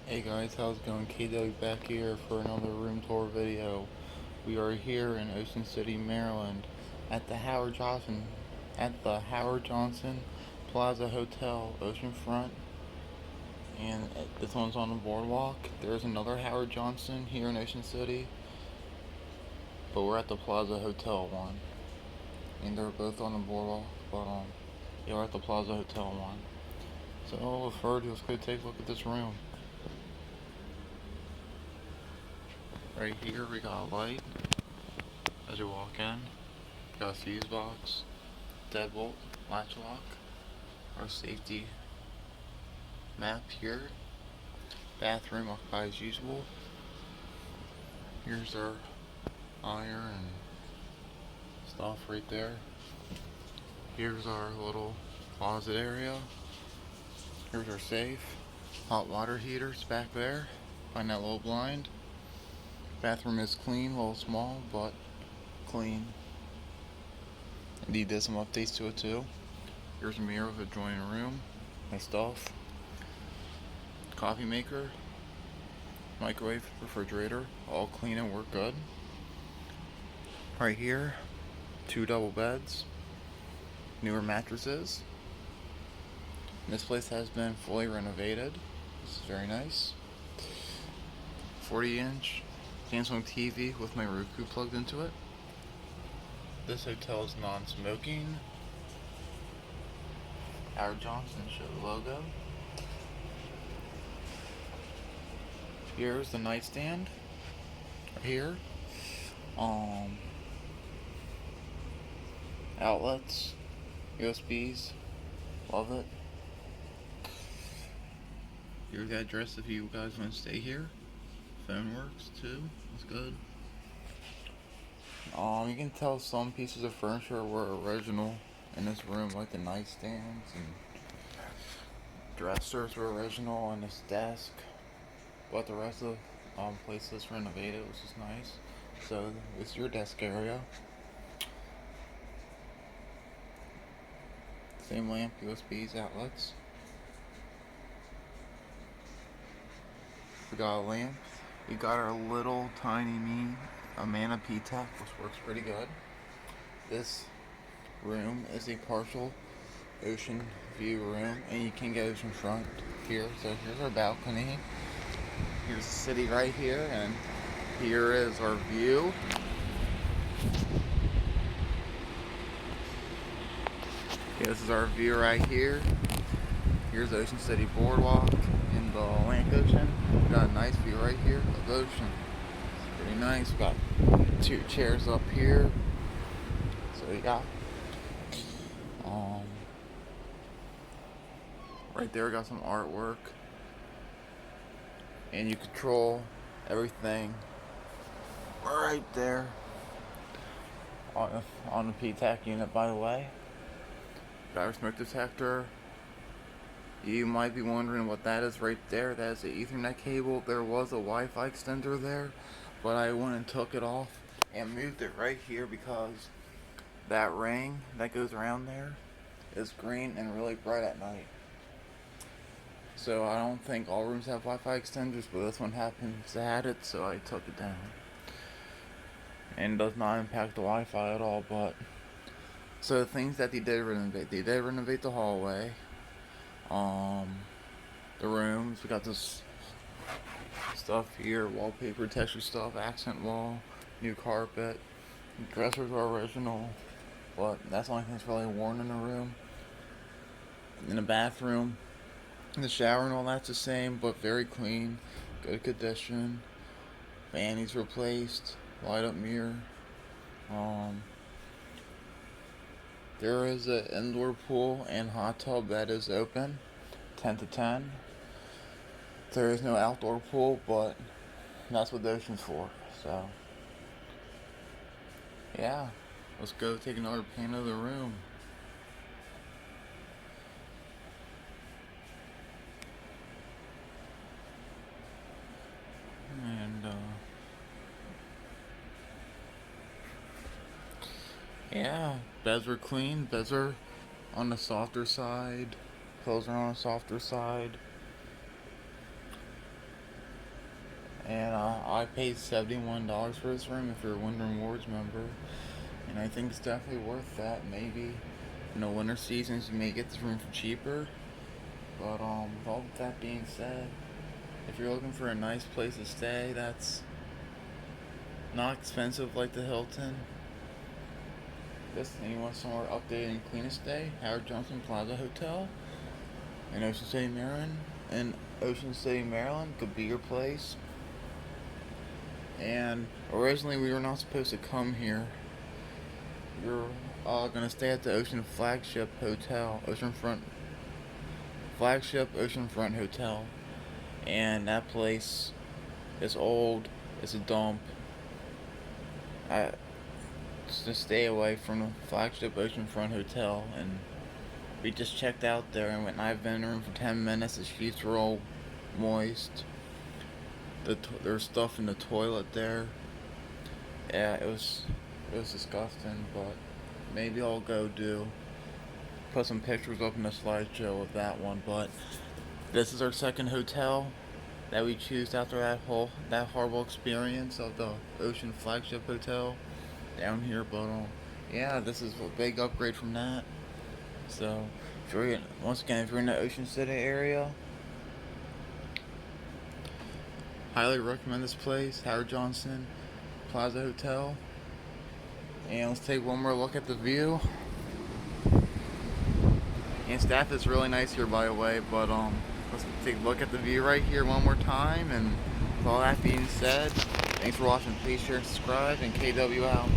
Hey guys, how's it going? KW back here for another room tour video. We are here in Ocean City, Maryland at the Howard Johnson Plaza Hotel, oceanfront, and this one's on the boardwalk. There's another Howard Johnson here in Ocean City, but we're at the Plaza Hotel one, and they're both on the boardwalk, but yeah, we're at the Plaza Hotel one. So first, let's go take a look at this room. Right here we got a light as you walk in. Got a fuse box, deadbolt, latch lock, our safety map here. Bathroom occupied as usual. Here's our iron and stuff right there. Here's our little closet area. Here's our safe. Hot water heaters back there behind that little blind. Bathroom is clean, a little small, but clean. Indeed, did some updates to it too. Here's a mirror with adjoining room. My stuff. Coffee maker. Microwave, refrigerator. All clean and work good. Right here, 2 double beds. Newer mattresses. This place has been fully renovated. This is very nice. 40-inch Samsung TV with my Roku plugged into it. This hotel is non-smoking. Howard Johnson show logo. Here's the nightstand. Right here. Outlets, USBs. Love it. Here's the address if you guys want to stay here. Phone works too. That's good. You can tell some pieces of furniture were original in this room, like the nightstands and dressers were original, and this desk. But the rest of the place is renovated, which is nice. So it's your desk area. Same lamp, USBs, outlets. We got a lamp. We got our little tiny Amana P-Tech, which works pretty good. This room is a partial ocean view room, and you can get ocean front here. So here's our balcony. Here's the city right here, and here is our view. This is our view right here. Here's Ocean City Boardwalk in the Atlantic Ocean. We got a nice view right here of the ocean. It's pretty nice. We got 2 chairs up here. So we got right there we got some artwork. And you control everything right there on the P-TAC unit, by the way. Got our smoke detector. You might be wondering what that is right there. That is the Ethernet cable. There was a Wi-Fi extender there, but I went and took it off and moved it right here because that ring that goes around there is green and really bright at night. So I don't think all rooms have Wi-Fi extenders, but this one happens to have it, so I took it down. And it does not impact the Wi-Fi at all, but so the things that they did renovate the hallway, the rooms. We got this stuff here, wallpaper, texture stuff, accent wall, new carpet. Dressers are original, but that's the only thing that's really worn in the room. In the bathroom, the shower and all that's the same, but very clean, good condition. Fannies replaced, light up mirror. There is an indoor pool and hot tub that is open, 10 to 10. There is no outdoor pool, but that's what the ocean's for. So, yeah, let's go take another pan of the room. And yeah, beds are clean. Beds are on the softer side. Pillows are on the softer side. And I paid $71 for this room if you're a Winter Rewards member. And I think it's definitely worth that. Maybe in the winter seasons you may get this room for cheaper. But with all that being said, if you're looking for a nice place to stay that's not expensive like the Hilton, and you want somewhere updated and clean to stay, Howard Johnson Plaza Hotel in Ocean City, Maryland. And Ocean City, Maryland could be your place. And originally we were not supposed to come here. We were gonna stay at the Oceanfront Hotel, and that place is old. It's a dump. I just stay away from the flagship Oceanfront Hotel, and we just checked out there and went. I've been in the room for 10 minutes. The sheets were all moist. There's stuff in the toilet there. Yeah, it was disgusting. But maybe I'll go put some pictures up in the slideshow of that one. But this is our second hotel that we choose after that horrible experience of the Ocean Flagship Hotel down here. But yeah, this is a big upgrade from that. So if you're in the Ocean City area, highly recommend this place, Howard Johnson Plaza Hotel. And let's take one more look at the view. And staff is really nice here, by the way. But let's take a look at the view right here one more time. And with all that being said, thanks for watching. Please share and subscribe. And KW out.